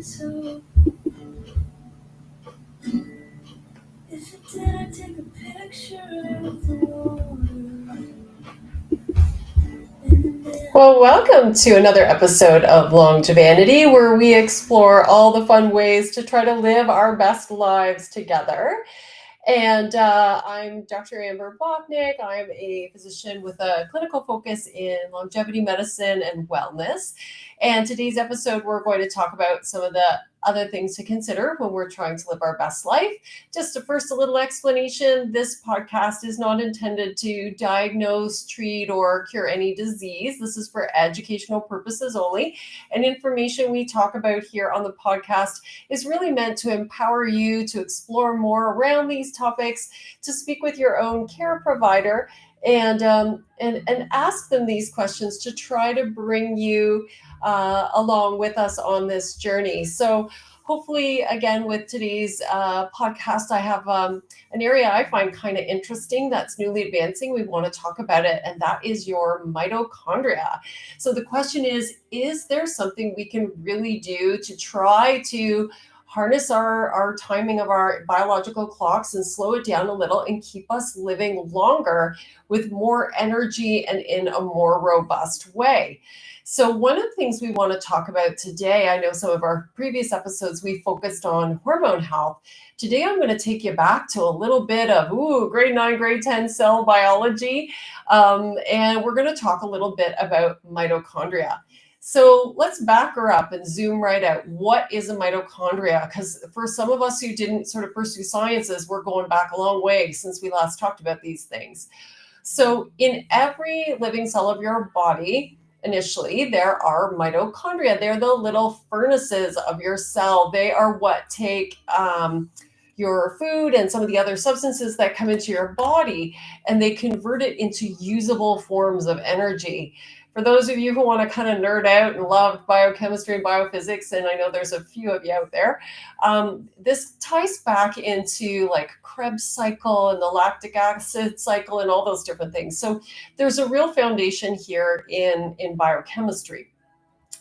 So if it did, I'd take a picture of the water. Well, welcome to another episode of Long Vanity, where we explore all the fun ways to try to live our best lives together. And I'm Dr. Amber Bochnick. I'm a physician with a clinical focus in longevity medicine and wellness. And today's episode, we're going to talk about some of the other things to consider when we're trying to live our best life. Just a little explanation. This podcast is not intended to diagnose, treat, or cure any disease. This is for educational purposes only. And information we talk about here on the podcast is really meant to empower you to explore more around these topics, to speak with your own care provider and ask them these questions to try to bring you along with us on this journey. So hopefully, again, with today's podcast, I have an area I find kind of interesting that's newly advancing. We want to talk about it, and that is your mitochondria. So the question is there something we can really do to try to harness our timing of our biological clocks and slow it down a little and keep us living longer with more energy and in a more robust way? So one of the things we want to talk about today, I know some of our previous episodes we focused on hormone health. Today I'm going to take you back to a little bit of grade 9, grade 10 cell biology, and we're going to talk a little bit about mitochondria. So let's back her up and zoom right out. What is a mitochondria? Because for some of us who didn't sort of pursue sciences, we're going back a long way since we last talked about these things. So in every living cell of your body, initially, there are mitochondria. They're the little furnaces of your cell. They are what take your food and some of the other substances that come into your body, and they convert it into usable forms of energy. For those of you who want to kind of nerd out and love biochemistry and biophysics, and I know there's a few of you out there, this ties back into like Krebs cycle and the lactic acid cycle and all those different things. So there's a real foundation here in biochemistry.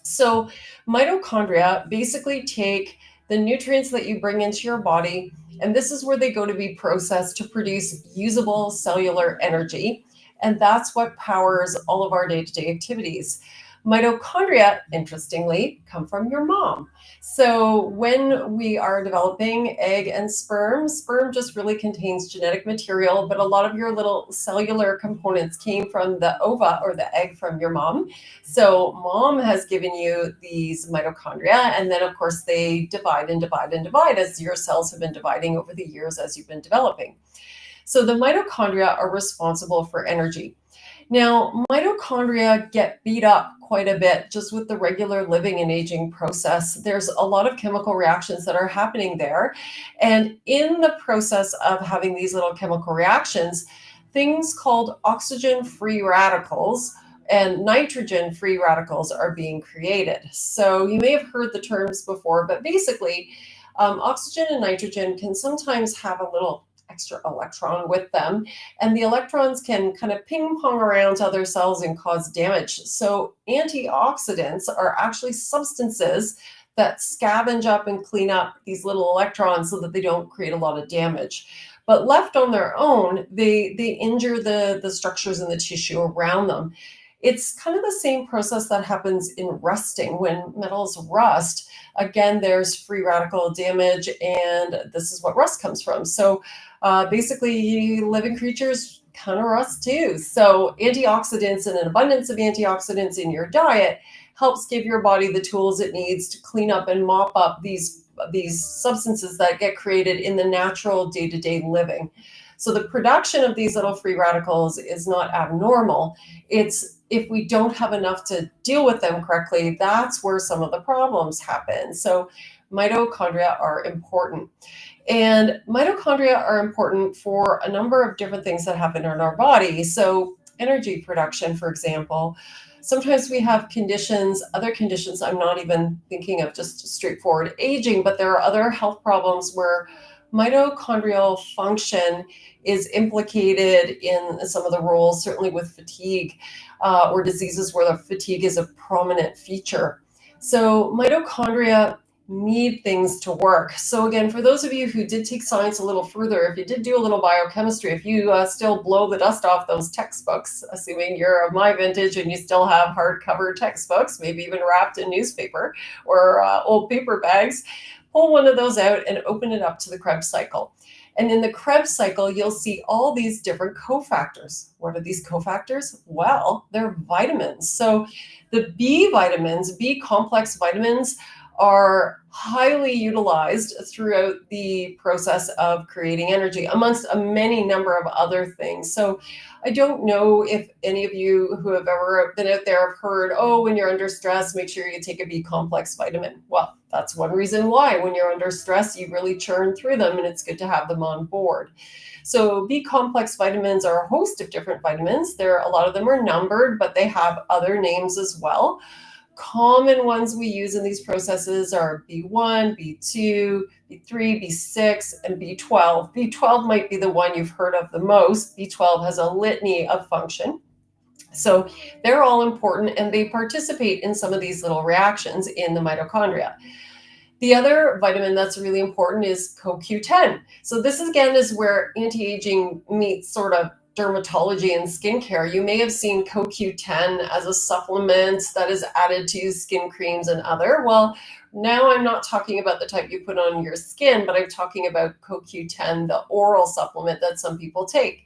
So mitochondria basically take the nutrients that you bring into your body, and this is where they go to be processed to produce usable cellular energy. And that's what powers all of our day-to-day activities. Mitochondria, interestingly, come from your mom. So when we are developing egg and sperm just really contains genetic material, but a lot of your little cellular components came from the ova or the egg from your mom. So mom has given you these mitochondria, and then of course they divide and divide and divide as your cells have been dividing over the years as you've been developing. So the mitochondria are responsible for energy. Now, mitochondria get beat up quite a bit just with the regular living and aging process. There's a lot of chemical reactions that are happening there. And in the process of having these little chemical reactions, things called oxygen-free radicals and nitrogen-free radicals are being created. So you may have heard the terms before, but basically, oxygen and nitrogen can sometimes have a little extra electron with them, and the electrons can kind of ping pong around to other cells and cause damage. So antioxidants are actually substances that scavenge up and clean up these little electrons so that they don't create a lot of damage. But left on their own, they injure the structures in the tissue around them. It's kind of the same process that happens in rusting. When metals rust, again, there's free radical damage, and this is what rust comes from. So basically, living creatures kind of rust too. So antioxidants and an abundance of antioxidants in your diet helps give your body the tools it needs to clean up and mop up these substances that get created in the natural day-to-day living. So the production of these little free radicals is not abnormal. It's if we don't have enough to deal with them correctly, that's where some of the problems happen. So mitochondria are important. And mitochondria are important for a number of different things that happen in our body. So energy production, for example. Sometimes we have other conditions, I'm not even thinking of just straightforward aging, but there are other health problems where mitochondrial function is implicated in some of the roles, certainly with fatigue or diseases where the fatigue is a prominent feature. So mitochondria need things to work. So again, for those of you who did take science a little further, if you did do a little biochemistry, if you still blow the dust off those textbooks, assuming you're of my vintage and you still have hardcover textbooks, maybe even wrapped in newspaper or old paper bags, pull one of those out and open it up to the Krebs cycle. And in the Krebs cycle, you'll see all these different cofactors. What are these cofactors? Well, they're vitamins. So the B vitamins, B complex vitamins, are highly utilized throughout the process of creating energy, amongst a many number of other things. So I don't know if any of you who have ever been out there have heard, oh, when you're under stress, make sure you take a B complex vitamin. Well, that's one reason why when you're under stress, you really churn through them, and it's good to have them on board. So B complex vitamins are a host of different vitamins. A lot of them are numbered, but they have other names as well. Common ones we use in these processes are B1, B2, B3, B6, and B12. B12 might be the one you've heard of the most. B12 has a litany of function. So they're all important, and they participate in some of these little reactions in the mitochondria. The other vitamin that's really important is CoQ10. So this again is where anti-aging meets sort of dermatology and skincare. You may have seen CoQ10 as a supplement that is added to skin creams and other. Well, now I'm not talking about the type you put on your skin, but I'm talking about CoQ10, the oral supplement that some people take.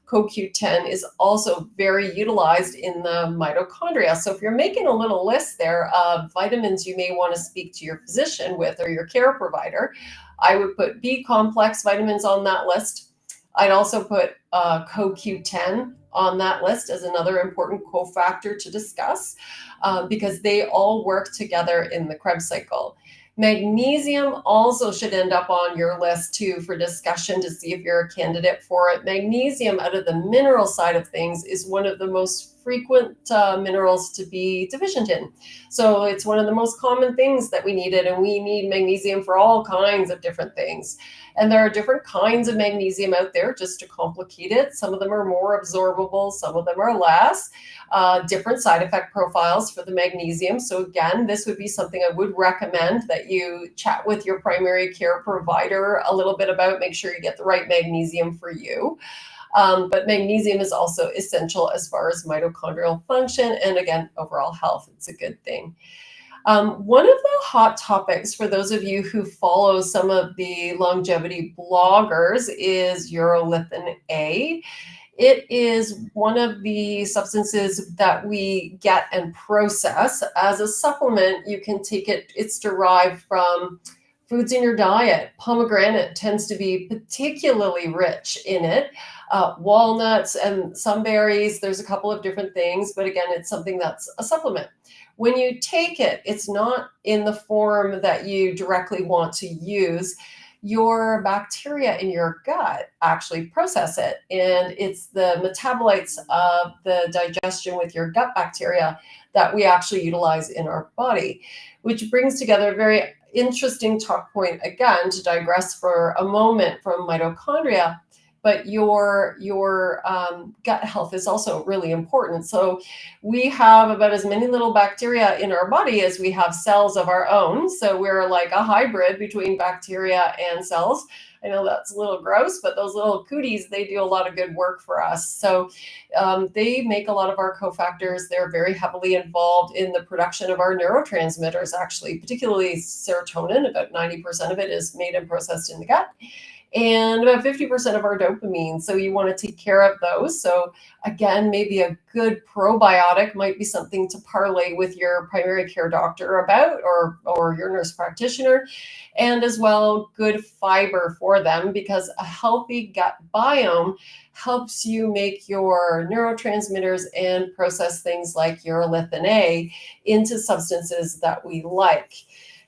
CoQ10 is also very utilized in the mitochondria. So if you're making a little list there of vitamins you may want to speak to your physician with or your care provider, I would put B complex vitamins on that list. I'd also put CoQ10 on that list as another important cofactor to discuss because they all work together in the Krebs cycle. Magnesium also should end up on your list too for discussion to see if you're a candidate for it. Magnesium, out of the mineral side of things, is one of the most frequent minerals to be deficient in. So it's one of the most common things that we needed, and we need magnesium for all kinds of different things. And there are different kinds of magnesium out there, just to complicate it. Some of them are more absorbable, some of them are less. Different side effect profiles for the magnesium. So again, this would be something I would recommend that you chat with your primary care provider a little bit about. Make sure you get the right magnesium for you. But magnesium is also essential as far as mitochondrial function and, again, overall health. It's a good thing. One of the hot topics for those of you who follow some of the longevity bloggers is urolithin A. It is one of the substances that we get and process as a supplement. You can take it, it's derived from foods in your diet. Pomegranate tends to be particularly rich in it. Walnuts and some berries, there's a couple of different things, but again, it's something that's a supplement. When you take it, it's not in the form that you directly want to use. Your bacteria in your gut actually process it, and it's the metabolites of the digestion with your gut bacteria that we actually utilize in our body, which brings together a very interesting talk point, again, to digress for a moment from mitochondria. But your gut health is also really important. So we have about as many little bacteria in our body as we have cells of our own. So we're like a hybrid between bacteria and cells. I know that's a little gross, but those little cooties, they do a lot of good work for us. So they make a lot of our cofactors. They're very heavily involved in the production of our neurotransmitters, actually, particularly serotonin. About 90% of it is made and processed in the gut, and about 50% of our dopamine. So you want to take care of those. So again, maybe a good probiotic might be something to parlay with your primary care doctor about, or your nurse practitioner, and as well, good fiber for them, because a healthy gut biome helps you make your neurotransmitters and process things like urolithin A into substances that we like.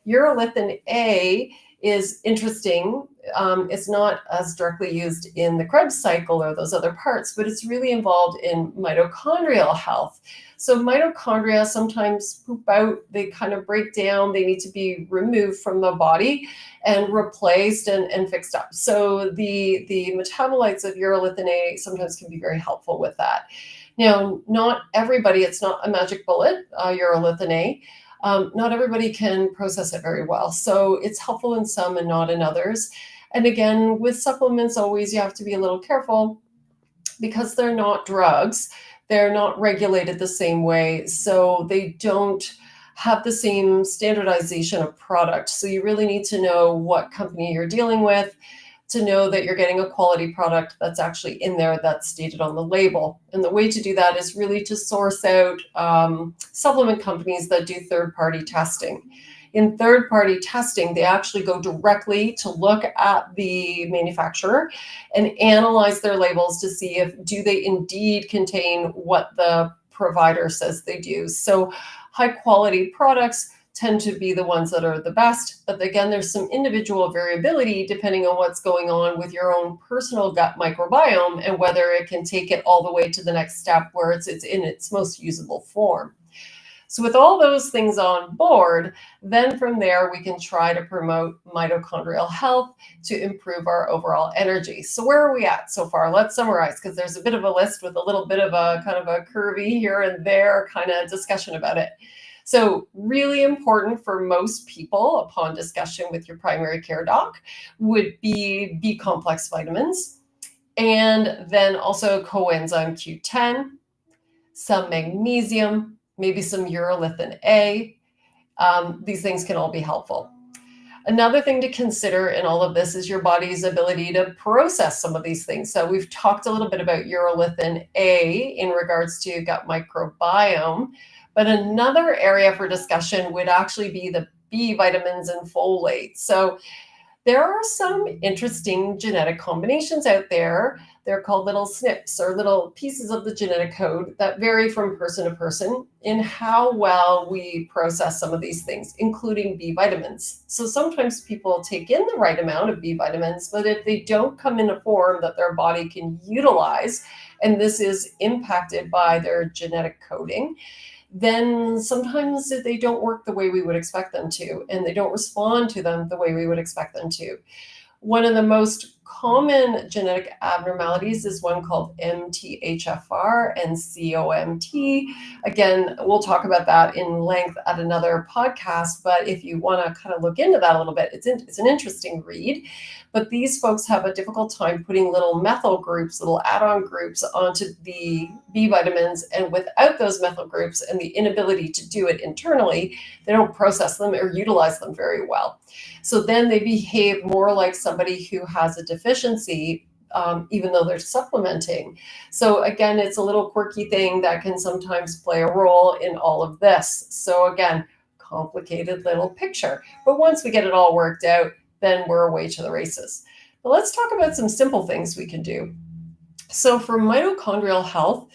Urolithin A is interesting. It's not as directly used in the Krebs cycle or those other parts, but it's really involved in mitochondrial health. So mitochondria sometimes poop out, they kind of break down, they need to be removed from the body and replaced and fixed up. So the metabolites of urolithin A sometimes can be very helpful with that. Now, not everybody, it's not a magic bullet, urolithin A. not everybody can process it very well. So it's helpful in some and not in others. And again, with supplements, always you have to be a little careful because they're not drugs. They're not regulated the same way. So they don't have the same standardization of product. So you really need to know what company you're dealing with to know that you're getting a quality product that's actually in there that's stated on the label. And the way to do that is really to source out supplement companies that do third-party testing. In third-party testing, they actually go directly to look at the manufacturer and analyze their labels to see if do they indeed contain what the provider says they do. So high-quality products tend to be the ones that are the best. But again, there's some individual variability depending on what's going on with your own personal gut microbiome and whether it can take it all the way to the next step where it's in its most usable form. So with all those things on board, then from there, we can try to promote mitochondrial health to improve our overall energy. So where are we at so far? Let's summarize, because there's a bit of a list with a little bit of a kind of a curvy here and there kind of discussion about it. So really important for most people upon discussion with your primary care doc would be B complex vitamins, and then also coenzyme Q10, some magnesium, maybe some urolithin A. These things can all be helpful. Another thing to consider in all of this is your body's ability to process some of these things. So we've talked a little bit about urolithin A in regards to gut microbiome, but another area for discussion would actually be the B vitamins and folate. So there are some interesting genetic combinations out there. They're called little SNPs, or little pieces of the genetic code that vary from person to person in how well we process some of these things, including B vitamins. So sometimes people take in the right amount of B vitamins, but if they don't come in a form that their body can utilize, and this is impacted by their genetic coding, then sometimes they don't work the way we would expect them to, and they don't respond to them the way we would expect them to. One of the most common genetic abnormalities is one called MTHFR and COMT. Again, we'll talk about that in length at another podcast, but if you want to kind of look into that a little bit, it's an interesting read. But these folks have a difficult time putting little methyl groups, little add-on groups onto the B vitamins, and without those methyl groups and the inability to do it internally, they don't process them or utilize them very well. So then they behave more like somebody who has a deficiency, even though they're supplementing. So again, it's a little quirky thing that can sometimes play a role in all of this. So again, complicated little picture. But once we get it all worked out, then we're away to the races. But let's talk about some simple things we can do. So for mitochondrial health,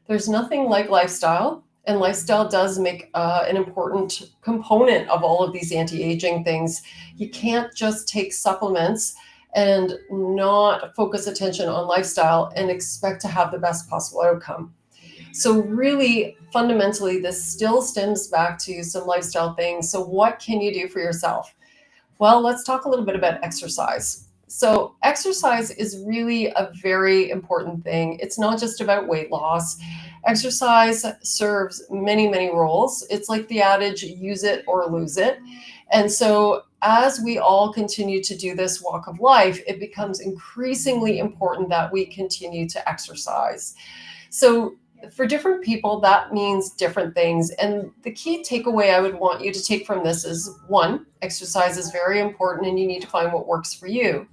there's nothing like lifestyle. And lifestyle does make an important component of all of these anti-aging things. You can't just take supplements and not focus attention on lifestyle and expect to have the best possible outcome. So really, fundamentally, this still stems back to some lifestyle things. So what can you do for yourself? Well, let's talk a little bit about exercise. So exercise is really a very important thing. It's not just about weight loss. Exercise serves many, many roles. It's like the adage, use it or lose it. And so as we all continue to do this walk of life, it becomes increasingly important that we continue to exercise. So for different people, that means different things. And the key takeaway I would want you to take from this is, one, exercise is very important and you need to find what works for you.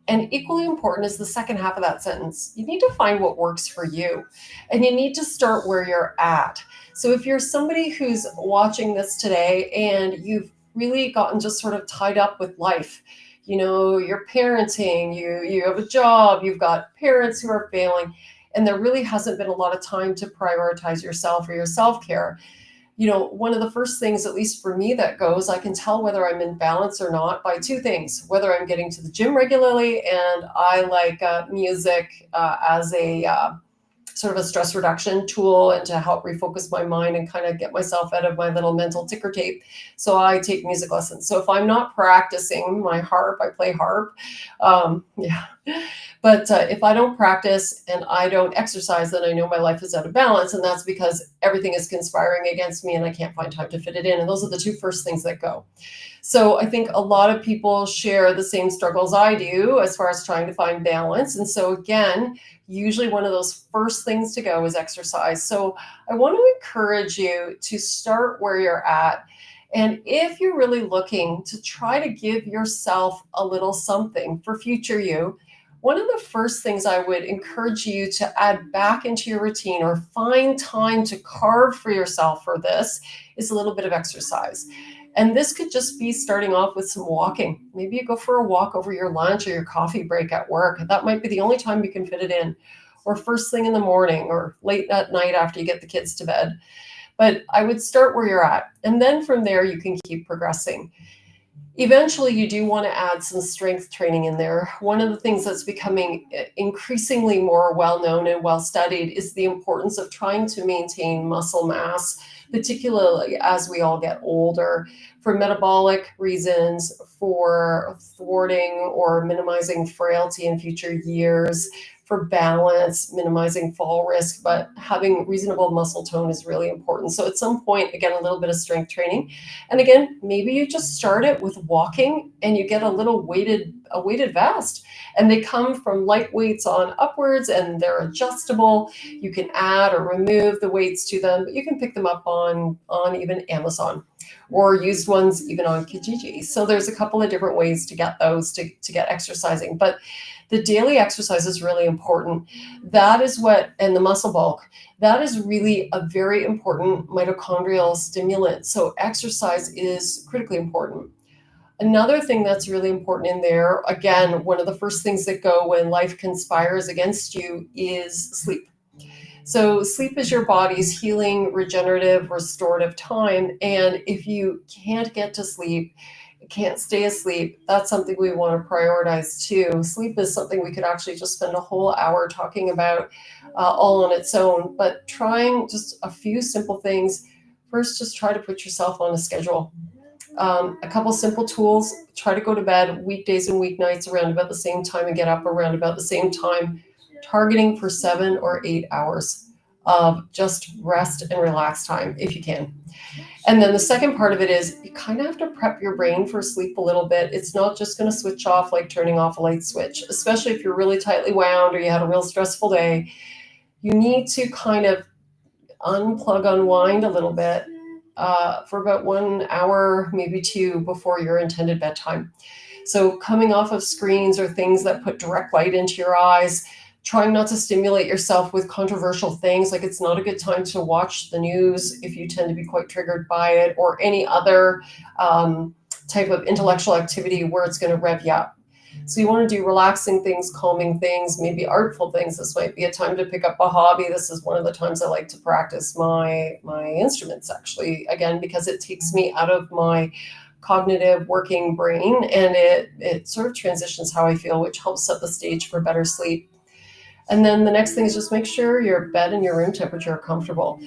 And equally important is the second half of that sentence. You need to find what works for you, and you need to start where you're at. So if you're somebody who's watching this today and you've really gotten just sort of tied up with life, you know, you're parenting, you have a job, you've got parents who are failing, and there really hasn't been a lot of time to prioritize yourself or your self-care. You know, one of the first things, at least for me, that goes, I can tell whether I'm in balance or not by two things: whether I'm getting to the gym regularly, and I like music as a sort of a stress reduction tool and to help refocus my mind and kind of get myself out of my little mental ticker tape. So I take music lessons. So if I'm not practicing my harp, I play harp. Yeah. But if I don't practice and I don't exercise, then I know my life is out of balance. And that's because everything is conspiring against me and I can't find time to fit it in. And those are the two first things that go. So I think a lot of people share the same struggles I do as far as trying to find balance. And so again, usually one of those first things to go is exercise. So I want to encourage you to start where you're at. And if you're really looking to try to give yourself a little something for future you, one of the first things I would encourage you to add back into your routine or find time to carve for yourself for this is a little bit of exercise. And this could just be starting off with some walking. Maybe you go for a walk over your lunch or your coffee break at work. That might be the only time you can fit it in, or first thing in the morning or late at night after you get the kids to bed. But I would start where you're at. And then from there, you can keep progressing. Eventually, you do want to add some strength training in there. One of the things that's becoming increasingly more well-known and well-studied is the importance of trying to maintain muscle mass, particularly as we all get older, for metabolic reasons, for thwarting or minimizing frailty in future years, for balance, minimizing fall risk, but having reasonable muscle tone is really important. So at some point, again, a little bit of strength training. And again, maybe you just start it with walking and you get a weighted vest. And they come from light weights on upwards and they're adjustable. You can add or remove the weights to them, but you can pick them up on even Amazon or used ones even on Kijiji. So there's a couple of different ways to get those to get exercising. But the daily exercise is really important. That is what, and the muscle bulk, that is really a very important mitochondrial stimulant. So exercise is critically important. Another thing that's really important in there, again, one of the first things that go when life conspires against you is sleep. So sleep is your body's healing, regenerative, restorative time. And if you can't get to sleep, can't stay asleep, that's something we want to prioritize too. Sleep is something we could actually just spend a whole hour talking about all on its own, but trying just a few simple things. First, just try to put yourself on a schedule. A couple simple tools: try to go to bed weekdays and weeknights around about the same time and get up around about the same time, targeting for 7 or 8 hours of just rest and relax time if you can. And then the second part of it is you kind of have to prep your brain for sleep a little bit. It's not just going to switch off like turning off a light switch, especially if you're really tightly wound or you had a real stressful day. You need to kind of unplug, unwind a little bit for about 1 hour, maybe 2 before your intended bedtime. So coming off of screens or things that put direct light into your eyes, trying not to stimulate yourself with controversial things. Like it's not a good time to watch the news if you tend to be quite triggered by it, or any other type of intellectual activity where it's going to rev you up. So you want to do relaxing things, calming things, maybe artful things. This might be a time to pick up a hobby. This is one of the times I like to practice my instruments, actually, again, because it takes me out of my cognitive working brain and it sort of transitions how I feel, which helps set the stage for better sleep. And then the next thing is just make sure your bed and your room temperature are comfortable.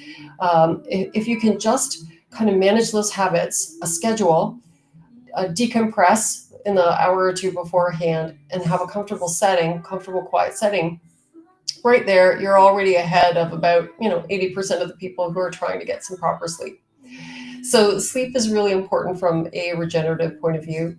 If you can just kind of manage those habits, a schedule, decompress in the hour or two beforehand, and have a comfortable setting, comfortable, quiet setting, right there, you're already ahead of about 80% of the people who are trying to get some proper sleep. So sleep is really important from a regenerative point of view.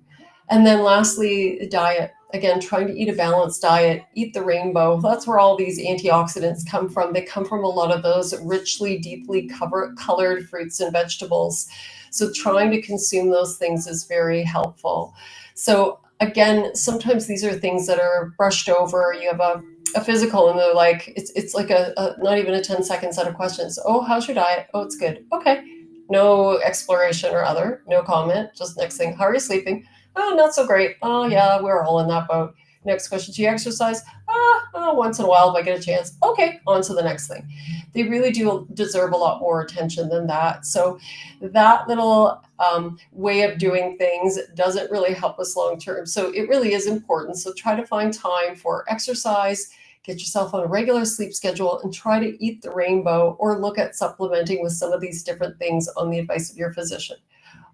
And then lastly, diet. Again, trying to eat a balanced diet, eat the rainbow. That's where all these antioxidants come from. They come from a lot of those richly, deeply colored fruits and vegetables. So trying to consume those things is very helpful. So again, sometimes these are things that are brushed over. You have a physical and they're like, it's like a not even a 10-second set of questions. Oh, how's your diet? Oh, it's good. Okay. No exploration or other, no comment. Just next thing, how are you sleeping? Oh, not so great. Oh, yeah, we're all in that boat. Next question, do you exercise? Once in a while if I get a chance. Okay, on to the next thing. They really do deserve a lot more attention than that. So that little way of doing things doesn't really help us long term. So it really is important. So try to find time for exercise, get yourself on a regular sleep schedule, and try to eat the rainbow or look at supplementing with some of these different things on the advice of your physician.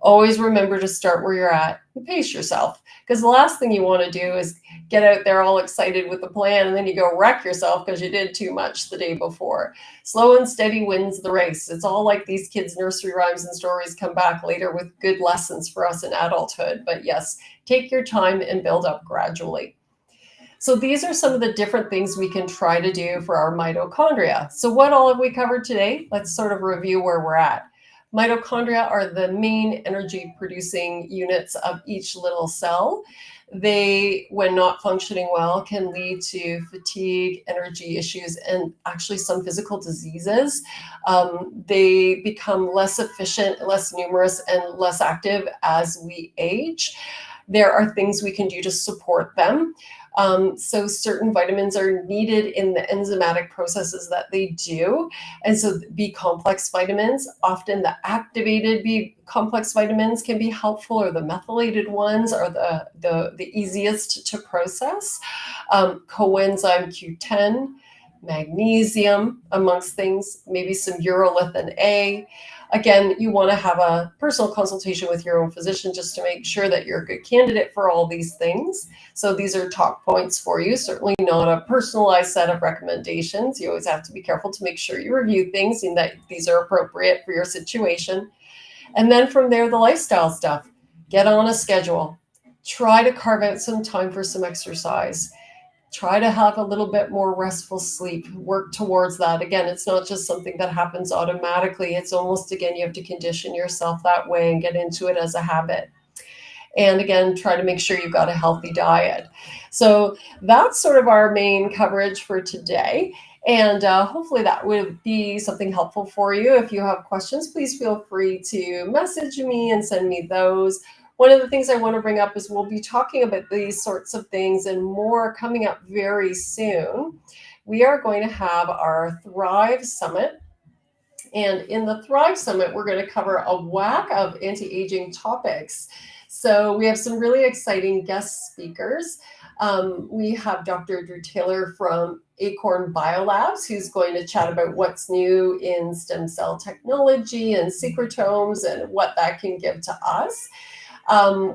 Always remember to start where you're at and pace yourself, because the last thing you want to do is get out there all excited with the plan and then you go wreck yourself because you did too much the day before. Slow and steady wins the race. It's all like these kids' nursery rhymes and stories come back later with good lessons for us in adulthood. But yes, take your time and build up gradually. So these are some of the different things we can try to do for our mitochondria. So what all have we covered today? Let's sort of review where we're at. Mitochondria are the main energy producing units of each little cell. They, when not functioning well, can lead to fatigue, energy issues, and actually some physical diseases. They become less efficient, less numerous, and less active as we age. There are things we can do to support them. So certain vitamins are needed in the enzymatic processes that they do. And so B complex vitamins, often the activated B complex vitamins can be helpful, or the methylated ones are the easiest to process. Coenzyme Q10, magnesium, amongst things, maybe some urolithin A. Again, you want to have a personal consultation with your own physician just to make sure that you're a good candidate for all these things. So these are talk points for you, certainly not a personalized set of recommendations. You always have to be careful to make sure you review things and that these are appropriate for your situation. And then from there, the lifestyle stuff. Get on a schedule. Try to carve out some time for some exercise. Try to have a little bit more restful sleep. Work towards that. Again, it's not just something that happens automatically. It's almost, again, you have to condition yourself that way and get into it as a habit. And again, try to make sure you've got a healthy diet. So that's sort of our main coverage for today. And hopefully that would be something helpful for you. If you have questions, please feel free to message me and send me those. One of the things I want to bring up is we'll be talking about these sorts of things and more coming up very soon. We are going to have our Thrive Summit. And in the Thrive Summit, we're going to cover a whack of anti-aging topics. So we have some really exciting guest speakers. We have Dr. Drew Taylor from Acorn Biolabs, who's going to chat about what's new in stem cell technology and secretomes and what that can give to us.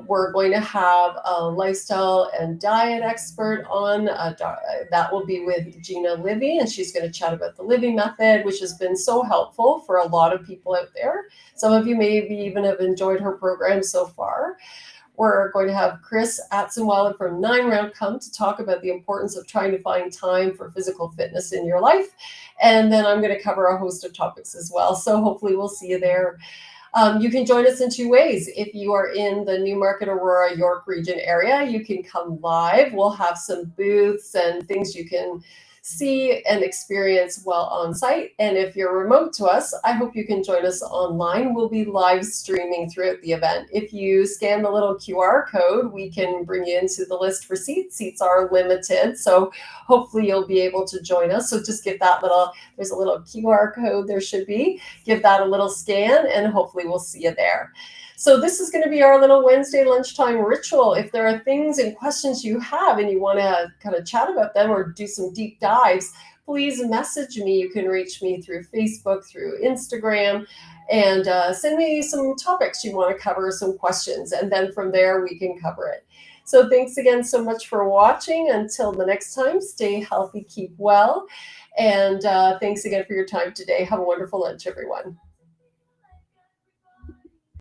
We're going to have a lifestyle and diet expert on. That will be with Gina Livy, and she's going to chat about the Livy method, which has been so helpful for a lot of people out there. Some of you maybe even have enjoyed her program so far. We're going to have Chris Atzenweiler from 9 Round come to talk about the importance of trying to find time for physical fitness in your life. And then I'm going to cover a host of topics as well. So hopefully we'll see you there. You can join us in two ways. If you are in the Newmarket, Aurora, York region area, you can come live. We'll have some booths and things you can see and experience while on site. And if you're remote to us, I hope you can join us online. We'll be live streaming throughout the event. If you scan the little QR code, we can bring you into the list for seats. Seats are limited, so hopefully you'll be able to join us. So just give that there's a little QR code there should be. Give that a little scan and hopefully we'll see you there. So this is going to be our little Wednesday lunchtime ritual. If there are things and questions you have and you want to kind of chat about them or do some deep dives, please message me. You can reach me through Facebook, through Instagram, and send me some topics you want to cover, some questions, and then from there we can cover it. So thanks again so much for watching. Until the next time, stay healthy, keep well, and thanks again for your time today. Have a wonderful lunch, everyone.